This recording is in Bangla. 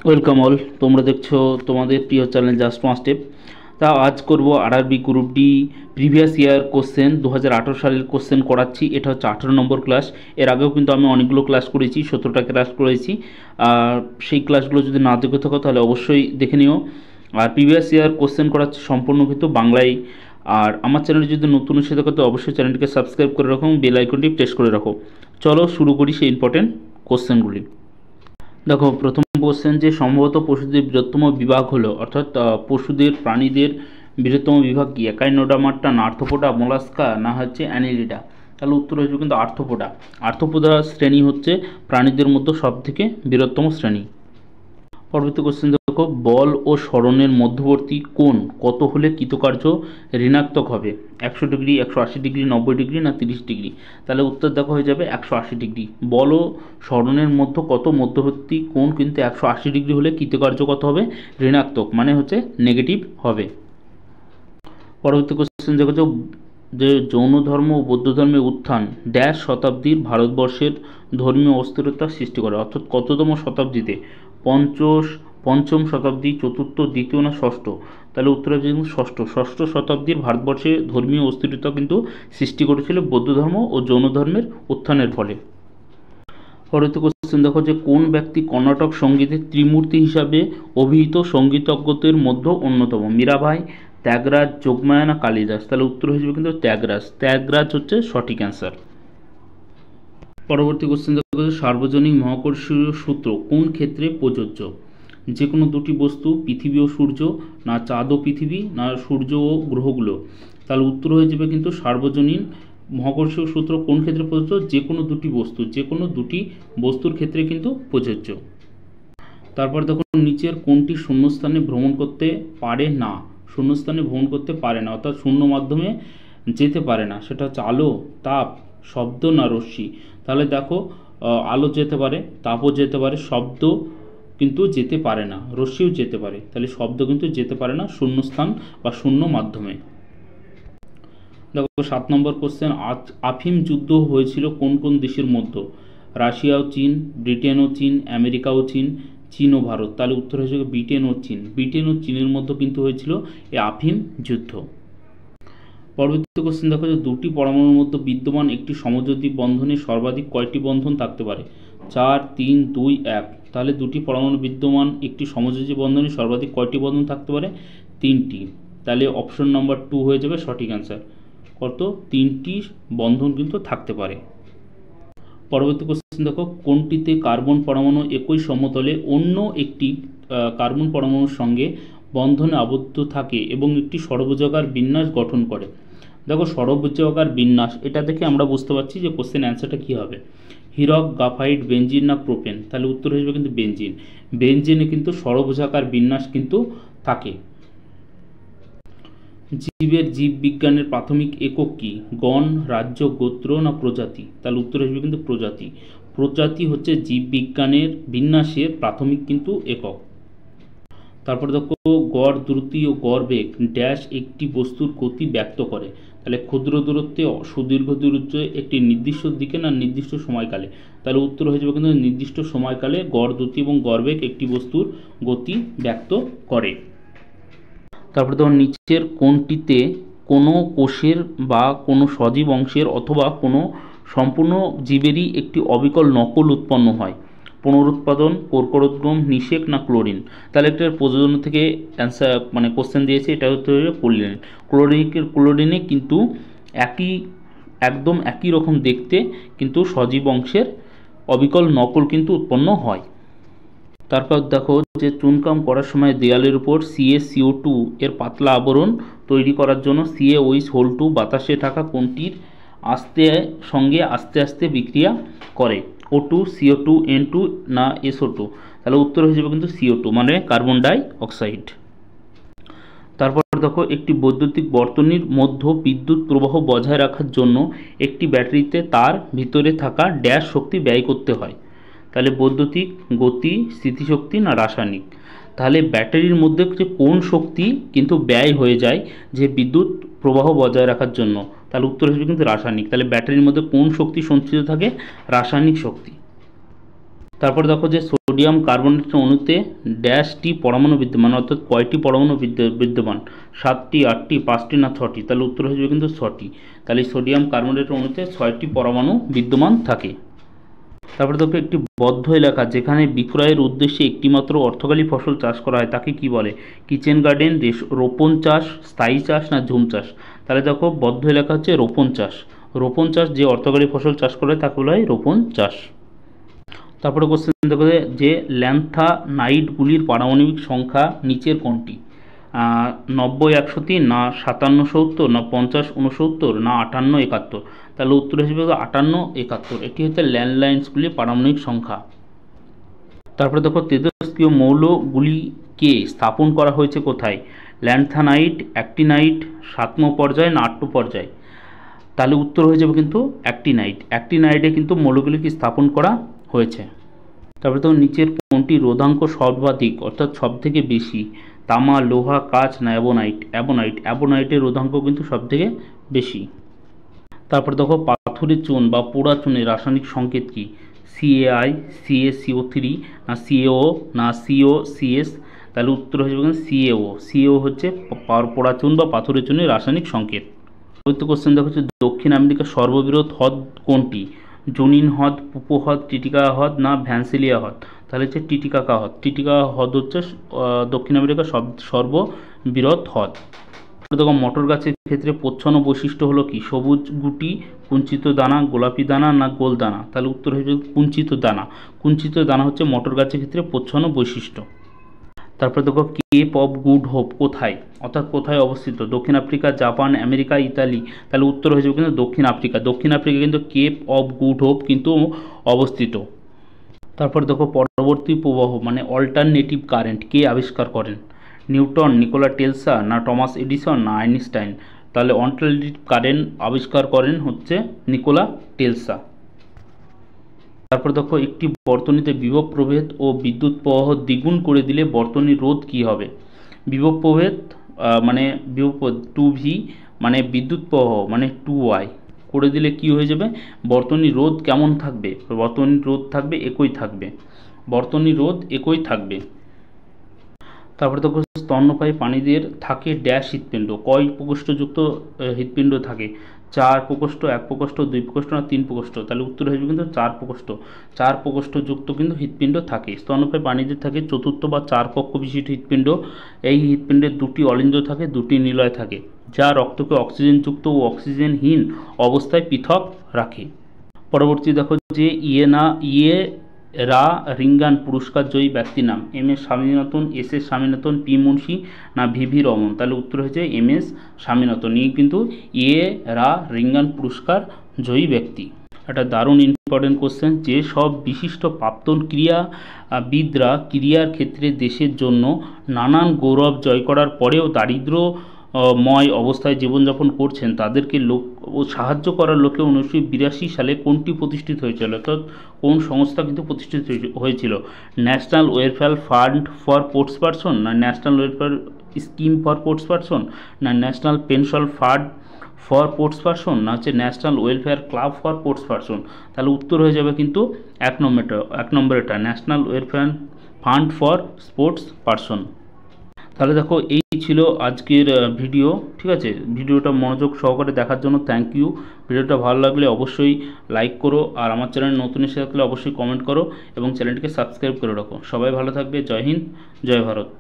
Welcome all. তোমরা দেখছো তোমাদের প্রিয় চ্যানেল জাস্ট ওয়ান স্টেপ। তা আজ করব RRB group D previous year question 2018 সালের কোশ্চেন করাচ্ছি। এটা হচ্ছে 18 নম্বর ক্লাস। এর আগেও কিন্তু আমি অনেকগুলো ক্লাস করেছি, 17টা ক্লাস করেছি। আর সেই ক্লাসগুলো যদি না দেখে থাকো তাহলে অবশ্যই দেখে নিও। আর প্রিভিয়াস ইয়ার কোশ্চেন করাচ্ছি সম্পূর্ণ কিন্তু বাংলায়। আর আমার চ্যানেলে যদি নতুন এসে থাকো তো অবশ্যই চ্যানেলটিকে সাবস্ক্রাইব করে রাখো, বেল আইকনটি প্রেস করে রাখো। চলো শুরু করি সেই ইম্পর্টেন্ট কোশ্চেনগুলি। দেখো, প্রথম কোশ্চেন যে সম্ভবত পশুদের বৃহত্তম বিভাগ হলো, অর্থাৎ পশুদের প্রাণীদের বৃহত্তম বিভাগ কি? একাইনোডার্মাটা না আর্থ্রোপোডা, মোলাস্কা না হচ্ছে অ্যানিলিডা? তাহলে উত্তর হয়েছে কিন্তু আর্থ্রোপোডা। আর্থ্রোপোডা শ্রেণী হচ্ছে প্রাণীদের মধ্যে সবথেকে বৃহত্তম শ্রেণী। পরবর্তী কোশ্চেন দেখো, বল ও সরণের মধ্যবর্তী কোণ কত হলে কৃতকার্য ঋণাত্মক হবে? 100 ডিগ্রি, 180 ডিগ্রি, 90 ডিগ্রি না 30 ডিগ্রি? তাহলে উত্তর দেখো হয়ে যাবে 180 ডিগ্রি। বল ও সরণের মধ্যে কত মধ্যবর্তী কোণ কিন্তু 180 ডিগ্রি হলে কৃতকার্য কত হবে? ঋণাত্মক, মানে হচ্ছে নেগেটিভ হবে। পরবর্তী কোশ্চেন দেখো যে জৈন ধর্ম ও বৌদ্ধ ধর্মের উত্থান ড্যাশ শতাব্দীর ভারতবর্ষের ধর্মীয় অস্থিরতা সৃষ্টি করে, অর্থাৎ কততম শতাব্দীতে? পঞ্চম শতাব্দী, চতুর্থ, দ্বিতীয় না ষষ্ঠ? তাহলে উত্তর হবে কিন্তু ষষ্ঠ শতাব্দীর ভারতবর্ষে ধর্মীয় অস্থিরতা কিন্তু সৃষ্টি করেছিল বৌদ্ধ ধর্ম ও জৈন ধর্মের উত্থানের ফলে। পরবর্তী কোশ্চেন দেখো যে কোন ব্যক্তি কর্ণাটক সঙ্গীতের ত্রিমূর্তি হিসাবে অভিহিত সঙ্গীতজ্ঞদের মধ্যে অন্যতম? মীরাবাই, ত্যাগরাজ, যোগমায়া না কালিদাস? তাহলে উত্তর হয়ে যাবে কিন্তু ত্যাগরাজ হচ্ছে সঠিক অ্যান্সার। পরবর্তী কোশ্চেন দেখো যে সার্বজনীন মহাকর্ষীয় সূত্র কোন ক্ষেত্রে প্রযোজ্য? যে কোনো দুটি বস্তু, পৃথিবী ও সূর্য, না চাঁদ ও পৃথিবী, না সূর্য ও গ্রহগুলো? তাহলে উত্তর হয়ে যাবে কিন্তু সার্বজনীন মহাকর্ষীয় সূত্র কোন ক্ষেত্রে প্রযোজ্য? যে কোনো দুটি বস্তুর ক্ষেত্রে কিন্তু প্রযোজ্য। তারপর দেখো নিচের কোনটি শূন্যস্থানে ভ্রমণ করতে পারে না? শূন্যস্থানে ভ্রমণ করতে পারে না অর্থাৎ শূন্য মাধ্যমে যেতে পারে না, সেটা হচ্ছে আলো, তাপ, শব্দ না রশ্মি? তাহলে দেখো আলো যেতে পারে, তাপও যেতে পারে, শব্দ কিন্তু যেতে পারে না, রশ্মিও যেতে পারে। তাহলে শব্দ কিন্তু যেতে পারে না শূন্যস্থান বা শূন্য মাধ্যমে। দেখো 7 নম্বর কোশ্চেন, আফিম যুদ্ধ হয়েছিল কোন কোন দেশের মধ্যে? রাশিয়া ও চীন, ব্রিটেন ও চীন, আমেরিকা ও চীন, চীন ও ভারত? তাহলে উত্তর হয়েছে ব্রিটেন ও চীনের মধ্যে কিন্তু হয়েছিল এই আফিম যুদ্ধ। পরবর্তী কোশ্চেন দেখো যে দুটি পরমাণুর মধ্যে বিদ্যমান একটি সমযোজী বন্ধনে সর্বাধিক কয়টি বন্ধন থাকতে পারে? 4, 3, 2, 1? তাহলে দুটি পরমাণু বিদ্যমান একটি সমযোজী বন্ধনে সর্বাধিক কয়টি বন্ধন থাকতে পারে? 3টি। তাহলে অপশন নাম্বার 2 হয়ে যাবে সঠিক অ্যান্সার। কত? 3টি বন্ধন কিন্তু থাকতে পারে। পরবর্তী কোশ্চেন দেখো কোনটিতে কার্বন পরমাণু একই সমতলে অন্য একটি কার্বন পরমাণুর সঙ্গে বন্ধনে আবদ্ধ থাকে এবং একটি ষড়ভুজাকার বিন্যাস গঠন করে? দেখো ষড়ভুজাকার বিন্যাস, এটা দেখে আমরা বুঝতে পারছি যে কোশ্চেন অ্যান্সারটা কী হবে। হীরক, গ্রাফাইট, বেনজিন না প্রোপেন? তাহলে উত্তর হয়ে যাবে কিন্তু বেনজিনে কিন্তু ষড়ভুজাকার বিন্যাস কিন্তু থাকে। জীববিজ্ঞানের প্রাথমিক একক কি? গণ, রাজ্য, গোত্র না প্রজাতি? তাহলে উত্তর আসবে কিন্তু প্রজাতি হচ্ছে জীববিজ্ঞানের বিন্যাসের প্রাথমিক কিন্তু একক। তারপর দেখো গড় দ্রুতি ও গড় বেগ ড্যাশ একটি বস্তুর গতি ব্যক্ত করে? তাহলে ক্ষুদ্র দূরত্বে, সুদীর্ঘ দূরত্বে, একটি নির্দিষ্ট দিকে না নির্দিষ্ট সময়কালে? তাহলে উত্তর হয়ে যাবে কিন্তু নির্দিষ্ট সময়কালে গড় দ্রুতি এবং গড় বেগ একটি বস্তুর গতি ব্যক্ত করে। তারপরে দেখো নিচের কোনটিতে কোনো কোষের বা কোনো সজীব অংশের অথবা কোনো সম্পূর্ণ জীবেরই একটি অবিকল নকল উৎপন্ন হয়? পুনরুৎপাদন, কোর্কোরোদ্গম, নিষেক না ক্লোরিন? তাহলে একটা প্রযোজন থেকে অ্যান্সার মানে কোশ্চেন দিয়েছে, এটা হচ্ছে ক্লোরিনে কিন্তু একদম একই রকম দেখতে কিন্তু সজীব অংশের অবিকল নকল কিন্তু উৎপন্ন হয়। তারপর দেখো যে চুনকাম করার সময় দেয়ালের উপর CaCO2 এর পাতলা আবরণ তৈরি করার জন্য CaOH বাতাসে থাকা কোনটির সঙ্গে আস্তে আস্তে বিক্রিয়া করে? O2, CO2, N2 না SO2? তাহলে উত্তর হয়ে যাবে কিন্তু CO2 মানে কার্বন ডাই অক্সাইড। তারপর দেখো একটি বৈদ্যুতিক বর্তনীর মধ্যে বিদ্যুৎ প্রবাহ বজায় রাখার জন্য একটি ব্যাটারিতে তার ভিতরে থাকা ড্যাশ শক্তি ব্যয় করতে হয়? তাহলে বৈদ্যুতিক, গতি, স্থিতিশক্তি না রাসায়নিক? তাহলে ব্যাটারির মধ্যে যে কোন শক্তি কিন্তু ব্যয় হয়ে যায় যে বিদ্যুৎ প্রবাহ বজায় রাখার জন্য? তাহলে উত্তর হিসেবে কিন্তু রাসায়নিক। তাহলে ব্যাটারির মধ্যে কোন শক্তি সঞ্চিত থাকে? রাসায়নিক শক্তি। তারপর দেখো যে সোডিয়াম কার্বনেটের অণুতে ড্যাশটি পরমাণু বিদ্যমান, অর্থাৎ কয়টি পরমাণু বিদ্যমান, 7টি, 8টি, 5টি না 6টি? তাহলে উত্তর হয়ে যাবে কিন্তু 6টি। তাহলে সোডিয়াম কার্বনেটের অণুতে 6টি পরমাণু বিদ্যমান থাকে। তারপরে দেখো একটি বদ্ধ এলাকা যেখানে বিক্রয়ের উদ্দেশ্যে একটিমাত্র অর্থকারী ফসল চাষ করা হয় তাকে কি বলে? কিচেন গার্ডেন, রোপণ চাষ, স্থায়ী চাষ না ঝুম চাষ? তাহলে দেখো বদ্ধ এলাকা হচ্ছে রোপণ চাষ। রোপণ চাষ, যে অর্থকারী ফসল চাষ করা হয় তাকে বলা হয় রোপণ চাষ। তারপরে কোশ্চেন দেখো যে ল্যান্থানাইডগুলির পারমাণবিক সংখ্যা নিচের কোনটি? 90 103 না 57 70 না 50 69 না 58 71? তাহলে উত্তর হিসেবে 58 71। এটি হচ্ছে ল্যান্ডলাইন্সগুলির পারমাণবিক সংখ্যা। তারপরে দেখো তেজস্ক্রিয় মৌলগুলিকে স্থাপন করা হয়েছে কোথায়? ল্যান্থানাইট, অ্যাক্টিনাইট, 7ম পর্যায় না 8ম পর্যায়? তাহলে উত্তর হয়ে যাবে কিন্তু অ্যাক্টিনাইট। অ্যাক্টিনাইটে কিন্তু মৌলগুলিকে স্থাপন করা হয়েছে। তারপরে তো নিচের কোনটি রোধাঙ্ক সর্বাধিক অর্থাৎ সব থেকে বেশি? তামা, লোহা, কাঁচ না অ্যাবোনাইট? অ্যাবোনাইটের রোধাঙ্ক কিন্তু সব থেকে বেশি। তারপর দেখো পাথরের চুন বা পোড়া চুনের রাসায়নিক সংকেত কি? CaI, CaCO3 না CaO না COCS? তাহলে উত্তর হয়ে যাবে CaO। CaO হচ্ছে পোড়া চুন বা পাথরের চুনের রাসায়নিক সংকেত। পরবর্তী কোশ্চেন দেখো হচ্ছে দক্ষিণ আমেরিকার সর্ববৃহৎ হ্রদ কোনটি? জুনিন হ্রদ, পুপো হ্রদ, টিটিকাকা হ্রদ না ভ্যান্সিলিয়া হ্রদ? তাহলে হচ্ছে টিটিকাকা হ্রদ। টিটিকাকা হ্রদ হচ্ছে দক্ষিণ আমেরিকার সর্ববৃহৎ হ্রদ। দেখো মটর গাছের ক্ষেত্রে প্রচ্ছন্ন বৈশিষ্ট্য হলো কি? সবুজ গুটি, কুঞ্চিত দানা, গোলাপি দানা না গোল দানা? তাহলে উত্তর হয়ে যাবে কুঞ্চিত দানা। কুঞ্চিত দানা হচ্ছে মটর গাছের ক্ষেত্রে প্রচ্ছন্ন বৈশিষ্ট্য। তারপরে দেখো কেপ অফ গুড হোপ কোথায়, অর্থাৎ কোথায় অবস্থিত? দক্ষিণ আফ্রিকা, জাপান, আমেরিকা, ইতালি? তাহলে উত্তর হয়ে যাবে কিন্তু দক্ষিণ আফ্রিকা। দক্ষিণ আফ্রিকা কিন্তু কেপ অফ গুড হোপ কিন্তু অবস্থিত। তারপর দেখো পরবর্তী প্রবাহ মানে অল্টারনেটিভ কারেন্ট কে আবিষ্কার করেন? নিউটন, নিকোলা টেসলা না টমাস এডিসন না আইনস্টাইন? তাহলে অল্টারনেটিভ কারেন্ট আবিষ্কার করেন হচ্ছে নিকোলা টেসলা। তারপর দেখো একটি বর্তনীতে বিভব প্রভেদ ও বিদ্যুৎ প্রবাহ দ্বিগুণ করে দিলে বর্তনীর রোধ কি হবে? বিভব প্রভেদ মানে বিভব 2V মানে বিদ্যুৎ প্রবাহ মানে 2I করে দিলে কি হয়ে যাবে? বর্তনীর রোধ কেমন থাকবে? বর্তনীর রোধ থাকবে একই থাকবে। বর্তনীর রোধ একই থাকবে। তারপরে দেখো স্তন্যপায়ী প্রাণীদের থাকে ড্যাশ হৃৎপিণ্ড, কয় প্রকোষ্ঠযুক্ত হৃৎপিণ্ড থাকে? 4 প্রকোষ্ঠ, 1 প্রকোষ্ঠ, 2 প্রকোষ্ঠ না 3 প্রকোষ্ঠ? তাহলে উত্তর হয়ে যাবে কিন্তু 4 প্রকোষ্ঠ। 4 প্রকোষ্ঠযুক্ত কিন্তু হৃৎপিণ্ড থাকে। স্তন্যপায়ী প্রাণীদের থাকে চতুর্থ বা 4 কক্ষ বিশিষ্ট হৃৎপিণ্ড। এই হৃৎপিণ্ডের 2টি অলিন্দ্র থাকে, 2টি নিলয় থাকে, যা রক্তকে অক্সিজেনযুক্ত ও অক্সিজেনহীন অবস্থায় পৃথক রাখে। পরবর্তী দেখো যে রা রিঙ্গান পুরস্কার জয়ী ব্যক্তির নাম? MS Swaminathan, SS Swaminathan, P Munshi না VV রমন? তাহলে উত্তর হয়েছে MS স্বামীনাথন। ইনি কিন্তু রা রিঙ্গান পুরস্কার জয়ী ব্যক্তি। একটা দারুণ ইম্পর্টেন্ট কোশ্চেন, যে সব বিশিষ্ট প্রাক্তন ক্রীড়াবিদরা ক্রীড়ার ক্ষেত্রে দেশের জন্য নানান গৌরব জয় করার পরেও দারিদ্র্যময় অবস্থায় জীবনযাপন করছেন, তাদেরকে সাহায্য করার লক্ষ্যে 1982 সালে কোনটি প্রতিষ্ঠিত হয়েছিল, অর্থাৎ কোন সংস্থা কিন্তু প্রতিষ্ঠিত হয়েছিল? National welfare fund for sports person না national welfare scheme for sports person না national pension fund for sports person না হচ্ছে national welfare club for sports person? তাহলে উত্তর হয়ে যাবে কিন্তু 1 নম্বরটা national welfare fund for sports person. তাহলে দেখো এই ছিল আজকের ভিডিও। ঠিক আছে, ভিডিওটা মনোযোগ সহকারে দেখার জন্য থ্যাংক ইউ। ভিডিওটা ভালো লাগলে অবশ্যই লাইক করো, আর আমার চ্যানেল নতুন এসে থাকলে অবশ্যই কমেন্ট করো এবং চ্যানেলটিকে সাবস্ক্রাইব করে রাখো। সবাই ভালো থাকবে। জয় হিন্দ, জয় ভারত।